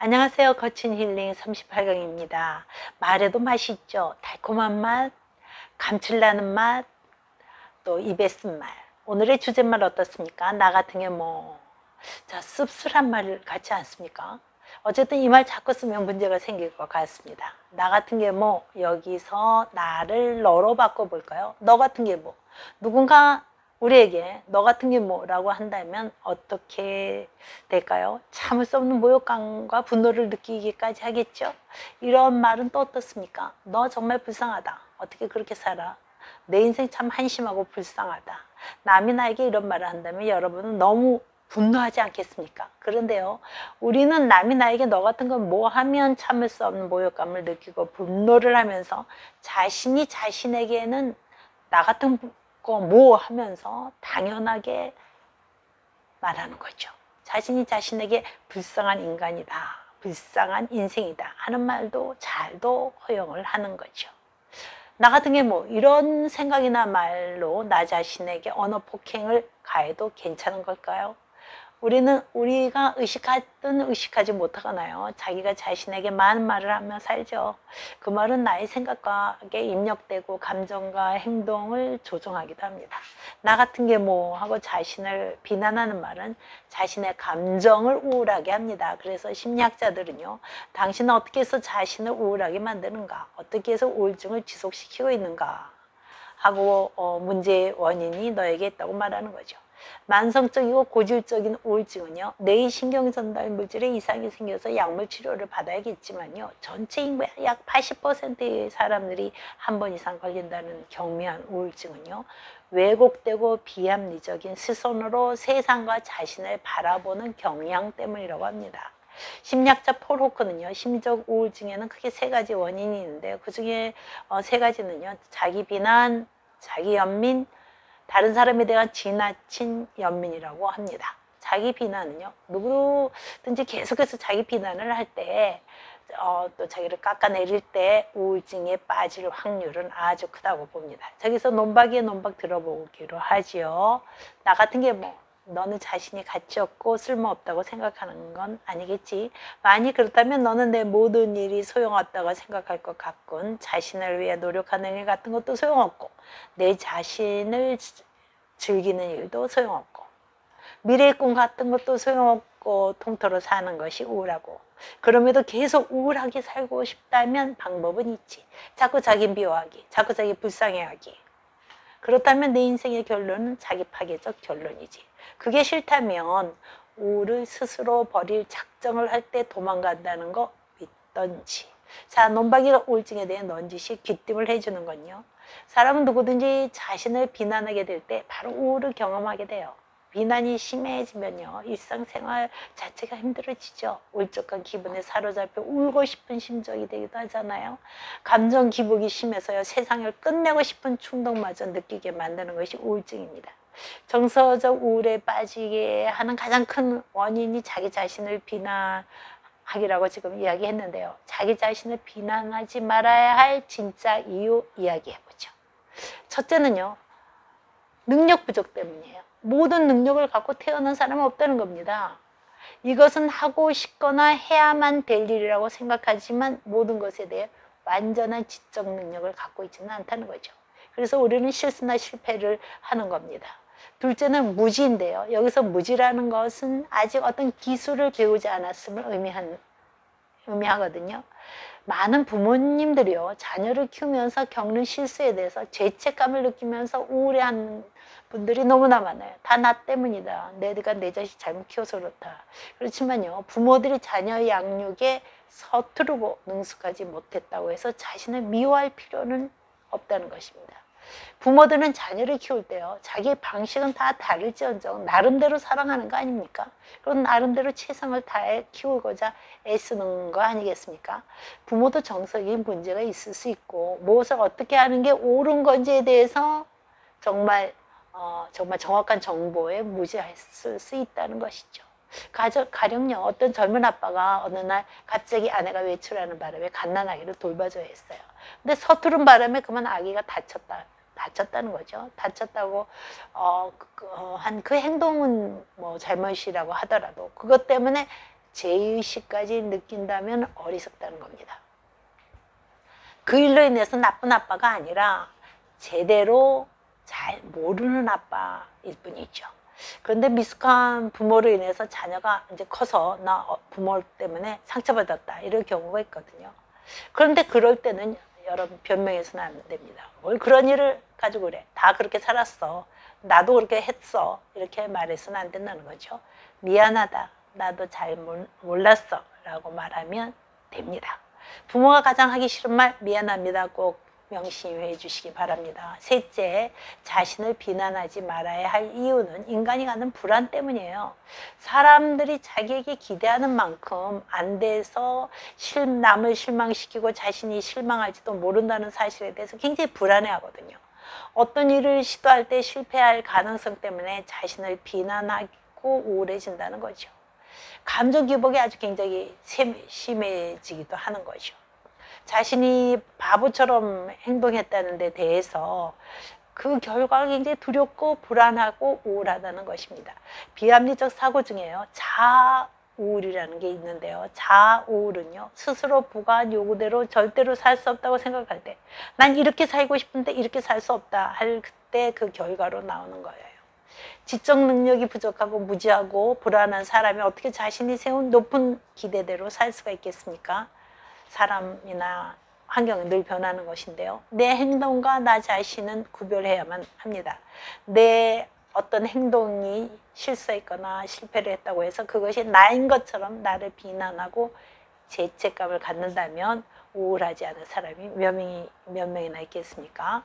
안녕하세요. 거친 힐링 38강입니다. 말에도 맛이 있죠. 달콤한 맛, 감칠나는 맛, 또 입에 쓴 말. 오늘의 주제말 어떻습니까? 나 같은 게 자, 씁쓸한 말 같지 않습니까? 어쨌든 이 말 자꾸 쓰면 문제가 생길 것 같습니다. 나 같은 게 여기서 나를 너로 바꿔볼까요? 너 같은 게 누군가 우리에게 너 같은 게 라고 한다면 어떻게 될까요? 참을 수 없는 모욕감과 분노를 느끼기까지 하겠죠? 이런 말은 또 어떻습니까? 너 정말 불쌍하다. 어떻게 그렇게 살아? 내 인생 참 한심하고 불쌍하다. 남이 나에게 이런 말을 한다면 여러분은 너무 분노하지 않겠습니까? 그런데요, 우리는 남이 나에게 너 같은 건 뭐 하면 참을 수 없는 모욕감을 느끼고 분노를 하면서 자신이 자신에게는 나 같은 거 뭐 하면서 당연하게 말하는 거죠. 자신이 자신에게 불쌍한 인간이다, 불쌍한 인생이다 하는 말도 잘도 허용을 하는 거죠. 나 같은 게 이런 생각이나 말로 나 자신에게 언어 폭행을 가해도 괜찮은 걸까요? 우리가 의식하든 의식하지 못하거나요. 자기가 자신에게 많은 말을 하며 살죠. 그 말은 나의 생각에 입력되고 감정과 행동을 조종하기도 합니다. 나 같은 게 하고 자신을 비난하는 말은 자신의 감정을 우울하게 합니다. 그래서 심리학자들은요. 당신은 어떻게 해서 자신을 우울하게 만드는가? 어떻게 해서 우울증을 지속시키고 있는가? 하고 문제의 원인이 너에게 있다고 말하는 거죠. 만성적이고 고질적인 우울증은요, 뇌의 신경전달 물질에 이상이 생겨서 약물 치료를 받아야겠지만요, 전체 인구의 약 80%의 사람들이 한 번 이상 걸린다는 경미한 우울증은요, 왜곡되고 비합리적인 시선으로 세상과 자신을 바라보는 경향 때문이라고 합니다. 심리학자 폴 호크는요, 심리적 우울증에는 크게 세 가지 원인이 있는데 그 중에 세 가지는요, 자기 비난, 자기 연민, 다른 사람에 대한 지나친 연민이라고 합니다. 자기 비난은요, 누구든지 계속해서 자기 비난을 할 때, 또 자기를 깎아내릴 때 우울증에 빠질 확률은 아주 크다고 봅니다. 저기서 논박에 논박 들어보기로 하지요. 나 같은 게 너는 자신이 가치 없고 쓸모없다고 생각하는 건 아니겠지. 만약 그렇다면 너는 내 모든 일이 소용없다고 생각할 것 같군. 자신을 위해 노력하는 일 같은 것도 소용없고 내 자신을 즐기는 일도 소용없고 미래의 꿈 같은 것도 소용없고 통틀어 사는 것이 우울하고 그럼에도 계속 우울하게 살고 싶다면 방법은 있지. 자꾸 자기 미워하기, 자꾸 자기 불쌍해하기. 그렇다면 내 인생의 결론은 자기 파괴적 결론이지. 그게 싫다면 우울을 스스로 버릴 작정을 할 때 도망간다는 거 믿던지. 자, 논박이가 우울증에 대해 넌지시 귀띔을 해주는 건요. 사람은 누구든지 자신을 비난하게 될 때 바로 우울을 경험하게 돼요. 비난이 심해지면요, 일상생활 자체가 힘들어지죠. 울적한 기분에 사로잡혀 울고 싶은 심정이 되기도 하잖아요. 감정 기복이 심해서요, 세상을 끝내고 싶은 충동마저 느끼게 만드는 것이 우울증입니다. 정서적 우울에 빠지게 하는 가장 큰 원인이 자기 자신을 비난하기라고 지금 이야기했는데요. 자기 자신을 비난하지 말아야 할 진짜 이유 이야기해보죠. 첫째는요, 능력 부족 때문이에요. 모든 능력을 갖고 태어난 사람은 없다는 겁니다. 이것은 하고 싶거나 해야만 될 일이라고 생각하지만 모든 것에 대해 완전한 지적 능력을 갖고 있지는 않다는 거죠. 그래서 우리는 실수나 실패를 하는 겁니다. 둘째는 무지인데요. 여기서 무지라는 것은 아직 어떤 기술을 배우지 않았음을 의미하거든요. 많은 부모님들이요, 자녀를 키우면서 겪는 실수에 대해서 죄책감을 느끼면서 우울해하는 분들이 너무나 많아요. 다 나 때문이다. 내가 내 자식 잘못 키워서 그렇다. 그렇지만요, 부모들이 자녀 양육에 서투르고 능숙하지 못했다고 해서 자신을 미워할 필요는 없다는 것입니다. 부모들은 자녀를 키울 때요, 자기의 방식은 다 다를지언정 나름대로 사랑하는 거 아닙니까? 그럼 나름대로 최선을 다해 키우고자 애쓰는 거 아니겠습니까? 부모도 정서적인 문제가 있을 수 있고 무엇을 어떻게 하는 게 옳은 건지에 대해서 정말 정확한 정보에 무지했을 수 있다는 것이죠. 가령요, 어떤 젊은 아빠가 어느 날 갑자기 아내가 외출하는 바람에 갓난아기를 돌봐줘야 했어요. 근데 서투른 바람에 그만 아기가 다쳤다는 거죠. 다쳤다고 한 그 행동은 잘못이라고 하더라도 그것 때문에 죄의식까지 느낀다면 어리석다는 겁니다. 그 일로 인해서 나쁜 아빠가 아니라 제대로 잘 모르는 아빠일 뿐이죠. 그런데 미숙한 부모로 인해서 자녀가 이제 커서 나 부모 때문에 상처받았다 이럴 경우가 있거든요. 그런데 그럴 때는 여러분 변명해서는 안 됩니다. 뭘 그런 일을 가지고 그래. 다 그렇게 살았어. 나도 그렇게 했어. 이렇게 말해서는 안 된다는 거죠. 미안하다. 나도 잘 몰랐어. 라고 말하면 됩니다. 부모가 가장 하기 싫은 말 미안합니다. 꼭 명심해 주시기 바랍니다. 셋째, 자신을 비난하지 말아야 할 이유는 인간이 갖는 불안 때문이에요. 사람들이 자기에게 기대하는 만큼 안 돼서 남을 실망시키고 자신이 실망할지도 모른다는 사실에 대해서 굉장히 불안해하거든요. 어떤 일을 시도할 때 실패할 가능성 때문에 자신을 비난하고 우울해진다는 거죠. 감정 기복이 아주 굉장히 심해지기도 하는 거죠. 자신이 바보처럼 행동했다는 데 대해서 그 결과가 굉장히 두렵고 불안하고 우울하다는 것입니다. 비합리적 사고 중에요. 자우울이라는 게 있는데요. 자우울은요. 스스로 부과한 요구대로 절대로 살 수 없다고 생각할 때, 난 이렇게 살고 싶은데 이렇게 살 수 없다 할 때 그 결과로 나오는 거예요. 지적 능력이 부족하고 무지하고 불안한 사람이 어떻게 자신이 세운 높은 기대대로 살 수가 있겠습니까? 사람이나 환경은 늘 변하는 것인데요. 내 행동과 나 자신은 구별해야만 합니다. 내 어떤 행동이 실수했거나 실패를 했다고 해서 그것이 나인 것처럼 나를 비난하고 죄책감을 갖는다면 우울하지 않은 사람이 몇 명이나 있겠습니까?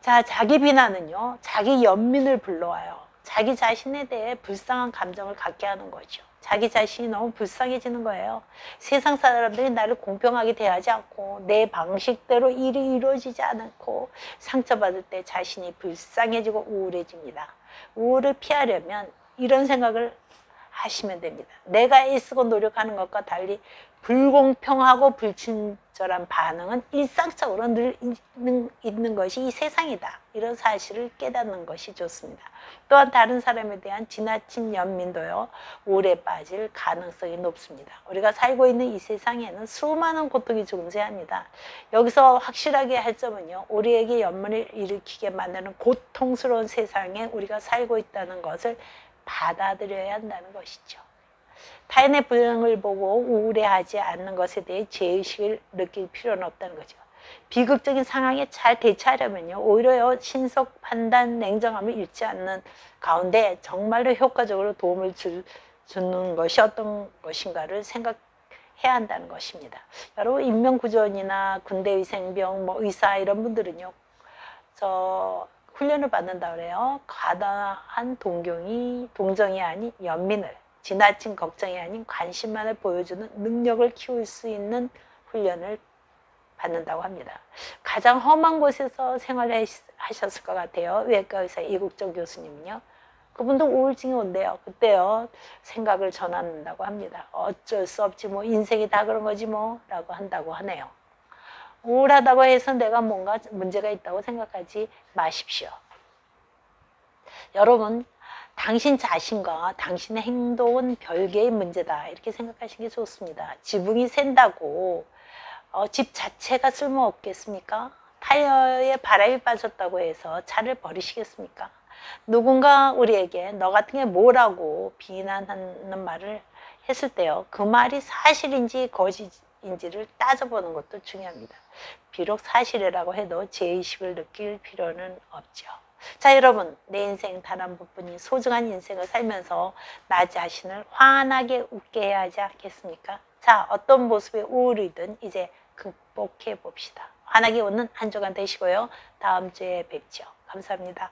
자, 자기 비난은요, 자기 연민을 불러와요. 자기 자신에 대해 불쌍한 감정을 갖게 하는 거죠. 자기 자신이 너무 불쌍해지는 거예요. 세상 사람들이 나를 공평하게 대하지 않고 내 방식대로 일이 이루어지지 않고 상처받을 때 자신이 불쌍해지고 우울해집니다. 우울을 피하려면 이런 생각을 하시면 됩니다. 내가 애쓰고 노력하는 것과 달리 불공평하고 불친절한 반응은 일상적으로 늘 있는 것이 이 세상이다. 이런 사실을 깨닫는 것이 좋습니다. 또한 다른 사람에 대한 지나친 연민도요, 우울에 빠질 가능성이 높습니다. 우리가 살고 있는 이 세상에는 수많은 고통이 존재합니다. 여기서 확실하게 할 점은요, 우리에게 연민을 일으키게 만드는 고통스러운 세상에 우리가 살고 있다는 것을 받아들여야 한다는 것이죠. 타인의 불행을 보고 우울해하지 않는 것에 대해 죄의식을 느낄 필요는 없다는 거죠. 비극적인 상황에 잘 대처하려면요, 오히려 신속 판단, 냉정함을 잃지 않는 가운데 정말로 효과적으로 도움을 주는 것이 어떤 것인가를 생각해야 한다는 것입니다. 여러분, 인명구조원이나 군대위생병, 의사 이런 분들은요, 훈련을 받는다 그래요. 과다한 동정이 아닌 연민을, 지나친 걱정이 아닌 관심만을 보여주는 능력을 키울 수 있는 훈련을 받는다고 합니다. 가장 험한 곳에서 생활을 하셨을 것 같아요. 외과 의사 이국정 교수님은요. 그분도 우울증이 온대요. 그때요, 생각을 전한다고 합니다. 어쩔 수 없지 뭐, 인생이 다 그런 거지 뭐 라고 한다고 하네요. 우울하다고 해서 내가 뭔가 문제가 있다고 생각하지 마십시오. 여러분, 당신 자신과 당신의 행동은 별개의 문제다 이렇게 생각하시는 게 좋습니다. 지붕이 샌다고 집 자체가 쓸모없겠습니까? 타이어에 바람이 빠졌다고 해서 차를 버리시겠습니까? 누군가 우리에게 너 같은 게 뭐라고 비난하는 말을 했을 때요, 그 말이 사실인지 거짓인지를 따져보는 것도 중요합니다. 비록 사실이라고 해도 죄의식을 느낄 필요는 없죠. 자, 여러분, 내 인생 단 한 번뿐인 소중한 인생을 살면서 나 자신을 환하게 웃게 해야 하지 않겠습니까? 자, 어떤 모습의 우울이든 이제 극복해 봅시다. 환하게 웃는 한 주간 되시고요. 다음 주에 뵙죠. 감사합니다.